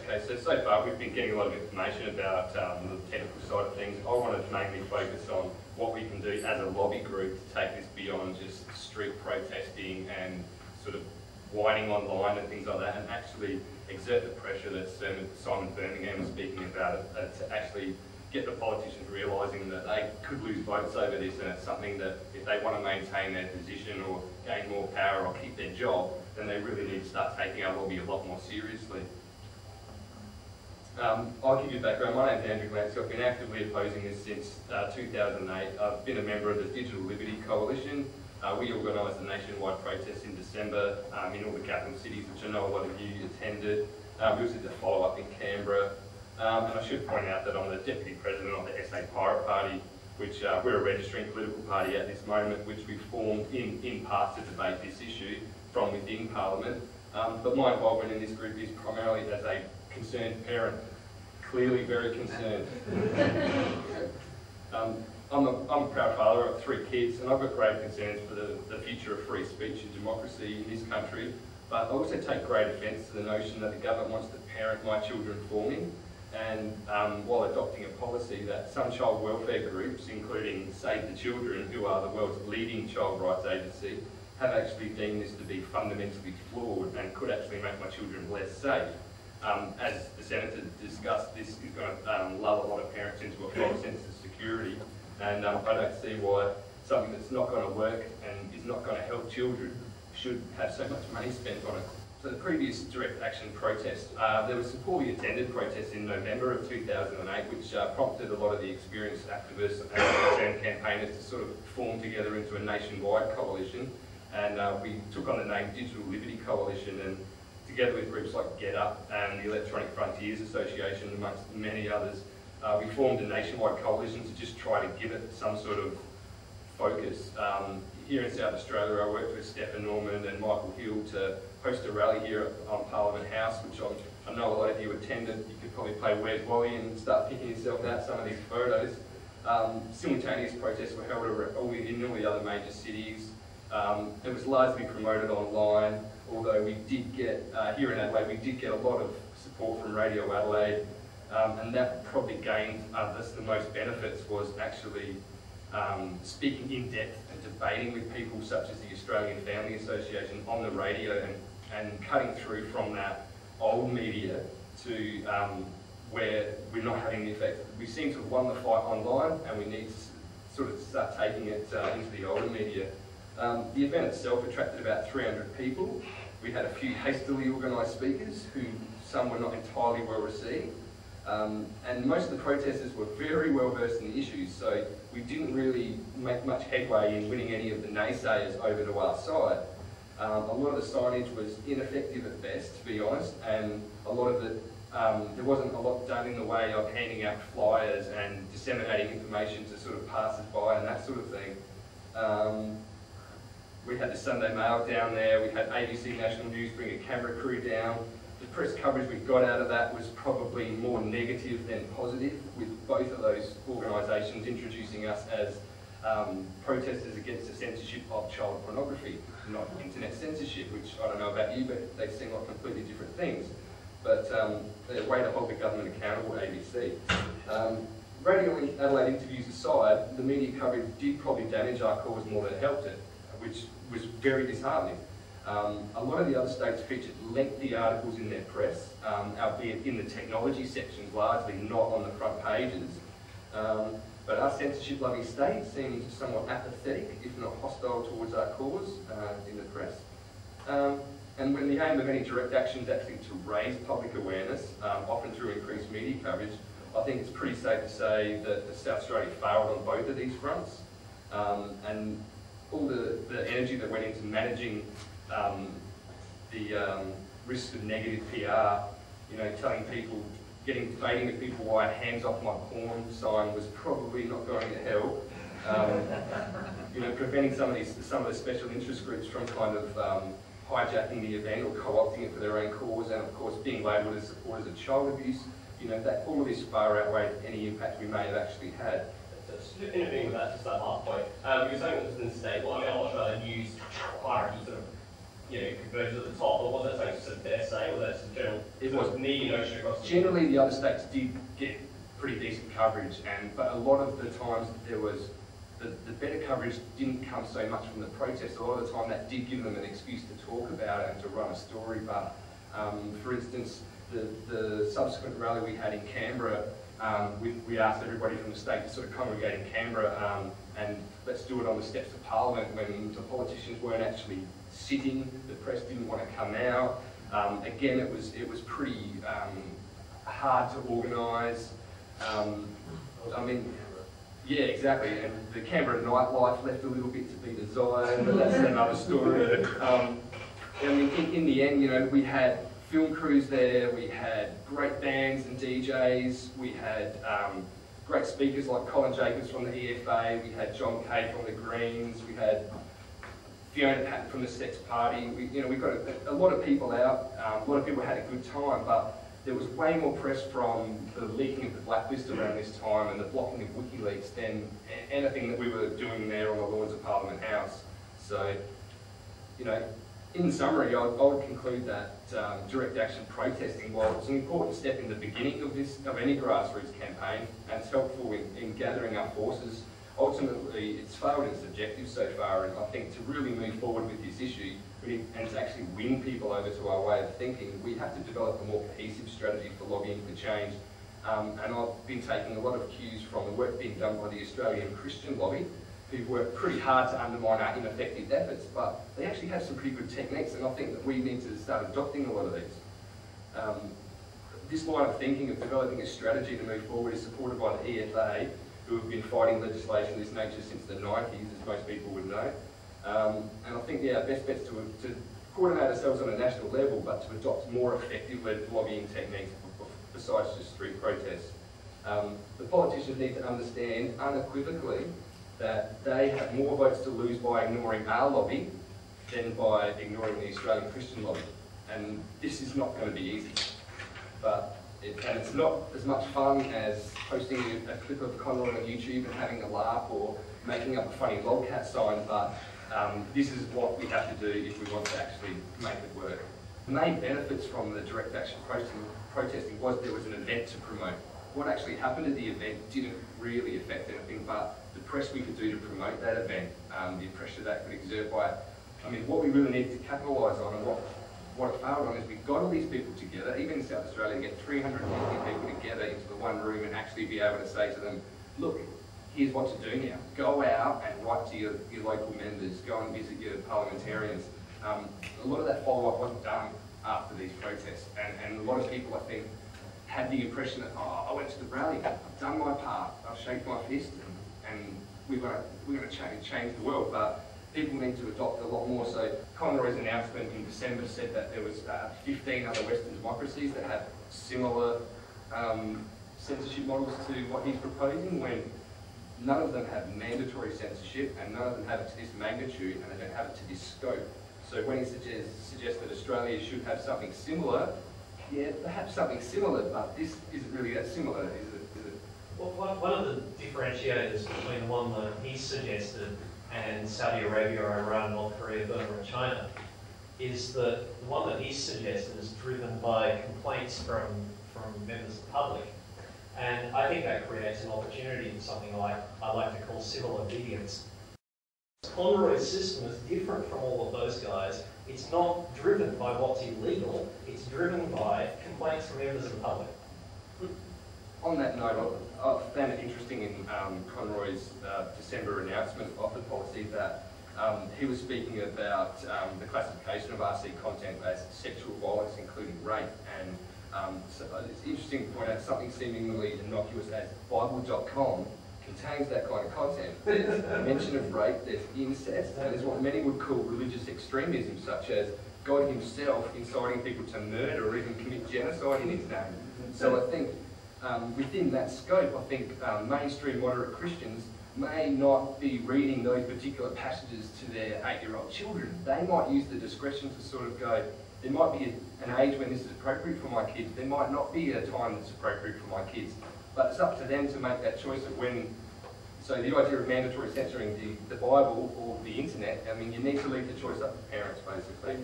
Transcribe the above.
Okay, so far we've been getting a lot of information about the technical side of things. I wanted to mainly focus on what we can do as a lobby group to take this beyond just street protesting and sort of whining online and things like that, and actually exert the pressure that Simon Birmingham was speaking about, to actually get the politicians realising that they could lose votes over this, and it's something that if they want to maintain their position or gain more power or keep their job, then they really need to start taking our lobby a lot more seriously. I'll give you a background. My name's Andrew Glancey. I've been actively opposing this since 2008. I've been a member of the Digital Liberty Coalition. We organised a nationwide protest in December in all the capital cities, which I know a lot of you attended. We also did a follow-up in Canberra. And I should point out that I'm the Deputy President of the SA Pirate Party, which we're a registering political party at this moment, which we formed in part to debate this issue from within Parliament. But my involvement in this group is primarily as a concerned parent, clearly very concerned. I'm a proud father of 3 kids, and I've got grave concerns for the future of free speech and democracy in this country. But I also take great offence to the notion that the government wants to parent my children for me, and while adopting a policy that some child welfare groups, including Save the Children, who are the world's leading child rights agency, have actually deemed this to be fundamentally flawed and could actually make my children less safe. As the Senator discussed, this is going to lull a lot of parents into a false sense of security, and I don't see why something that's not going to work and is not going to help children should have so much money spent on it. So the previous direct action protest, there was some poorly attended protests in November of 2008, which prompted a lot of the experienced activists and concerned campaigners to sort of form together into a nationwide coalition, and we took on the name Digital Liberty Coalition, and together with groups like Get Up and the Electronic Frontiers Association, amongst many others, we formed a nationwide coalition to just try to give it some sort of focus. Here in South Australia, I worked with Stephen Norman and Michael Hill to host a rally here on Parliament House, which I know a lot of you attended. You could probably play Where's Wally and start picking yourself out some of these photos. Simultaneous protests were held in all the other major cities. It was largely promoted online, although we did get, here in Adelaide, we did get a lot of support from Radio Adelaide, and that probably gained us the most benefits was actually speaking in depth and debating with people such as the Australian Family Association on the radio, and cutting through from that old media to where we're not having the effect. We seem to have won the fight online, and we need to sort of start taking it into the older media. The event itself attracted about 300 people. We had a few hastily organised speakers who some were not entirely well received. And most of the protesters were very well versed in the issues, so we didn't really make much headway in winning any of the naysayers over to our side. A lot of the signage was ineffective at best, to be honest, and a lot of it, there wasn't a lot done in the way of handing out flyers and disseminating information to sort of passers-by and that sort of thing. We had the Sunday Mail down there, we had ABC National News bring a camera crew down. The press coverage we got out of that was probably more negative than positive, with both of those organisations introducing us as protesters against the censorship of child pornography, not internet censorship, which I don't know about you, but they seem like completely different things. But they're a way to hold the government accountable, ABC. Radio Adelaide interviews aside, the media coverage did probably damage our cause more than it helped it, which was very disheartening. A lot of the other states featured lengthy articles in their press, albeit in the technology sections, largely not on the front pages. But our censorship-loving state seemed somewhat apathetic, if not hostile towards our cause in the press. And when the aim of any direct action is actually to raise public awareness, often through increased media coverage, I think it's pretty safe to say that South Australia failed on both of these fronts. And all the energy that went into managing the risk of negative PR, you know, telling people, debating with people why hands off my porn sign was probably not going to help. You know, preventing some of the special interest groups from kind of hijacking the event or co-opting it for their own cause, and of course being labelled as supporters of child abuse. You know, that all of this far outweighed any impact we may have actually had. Just intervening with that, just that last point, you were saying that within the state, well, I mean, I'm not sure the news hierarchy sort of converged at the top, or was that like just an SA, or that's a general? It was needing notion across the generally the other states did get pretty decent coverage, but a lot of the times there was the better coverage didn't come so much from the protests. A lot of the time that did give them an excuse to talk about it and to run a story. But for instance, the subsequent rally we had in Canberra, we asked everybody from the state to sort of congregate in Canberra and let's do it on the steps of Parliament when the politicians weren't actually sitting, the press didn't want to come out. Again, it was pretty hard to organise. I mean, yeah, exactly. And the Canberra nightlife left a little bit to be desired, but that's another story. I mean, in the end, we had film crews there, we had great bands and DJs, we had great speakers like Colin Jacobs from the EFA, we had John Kay from the Greens, we had Fiona Patton from the Sex Party. We got a lot of people out, a lot of people had a good time, but there was way more press from the leaking of the blacklist around this time and the blocking of WikiLeaks than anything that we were doing there on the lawns of Parliament House. So, in summary, I would conclude that direct action protesting, while it's an important step in the beginning of any grassroots campaign, and it's helpful in gathering up forces, ultimately it's failed its objective so far, and I think to really move forward with this issue, and to actually win people over to our way of thinking, we have to develop a more cohesive strategy for lobbying for change. And I've been taking a lot of cues from the work being done by the Australian Christian lobby, who work pretty hard to undermine our ineffective efforts, but they actually have some pretty good techniques, and I think that we need to start adopting a lot of these. This line of thinking of developing a strategy to move forward is supported by the EFA, who have been fighting legislation of this nature since the 90s, as most people would know. And I think our best bet's to coordinate ourselves on a national level, but to adopt more effective lobbying techniques besides just street protests. The politicians need to understand unequivocally that they have more votes to lose by ignoring our lobby than by ignoring the Australian Christian lobby. And this is not going to be easy. And it's not as much fun as posting a clip of Conroy on YouTube and having a laugh or making up a funny lolcat sign, but this is what we have to do if we want to actually make it work. The main benefits from the direct action protesting was there was an event to promote. What actually happened at the event didn't really affect anything, but the press we could do to promote that event, the pressure that could exert by it. I mean, what we really needed to capitalise on and what it failed on is we got all these people together, even in South Australia, get 350 people together into the one room and actually be able to say to them, look, here's what to do now. Go out and write to your local members, go and visit your parliamentarians. A lot of that follow-up wasn't done after these protests, and a lot of people, I think, had the impression that, oh, I went to the rally, I've done my part, I've shaken my fist, and we're going to change the world. But people need to adopt a lot more. So Conroy's announcement in December said that there was 15 other Western democracies that have similar censorship models to what he's proposing, when none of them have mandatory censorship and none of them have it to this magnitude and they don't have it to this scope. So when he suggests that Australia should have something similar, yeah, perhaps something similar, but this isn't really that similar, is it? Well, one of the differentiators between the one that he suggested and Saudi Arabia, Iran, North Korea, Burma and China is that the one that he suggested is driven by complaints from members of the public. And I think that creates an opportunity for something I like to call civil obedience. Conroy's system is different from all of those guys. It's not driven by what's illegal, it's driven by complaints from members of the public. On that note, I found it interesting in Conroy's December announcement of the policy that he was speaking about the classification of RC content as sexual violence, including rape. And so it's interesting to point out something seemingly innocuous as Bible.com contains that kind of content. There's a mention of rape, there's incest, and there's what many would call religious extremism, such as God himself inciting people to murder or even commit genocide in his name. So I think within that scope, I think mainstream moderate Christians may not be reading those particular passages to their 8-year-old children. They might use the discretion to sort of go, there might be an age when this is appropriate for my kids, there might not be a time that's appropriate for my kids, but it's up to them to make that choice of when So the idea of mandatory censoring the Bible or the internet, I mean, you need to leave the choice up to parents, basically.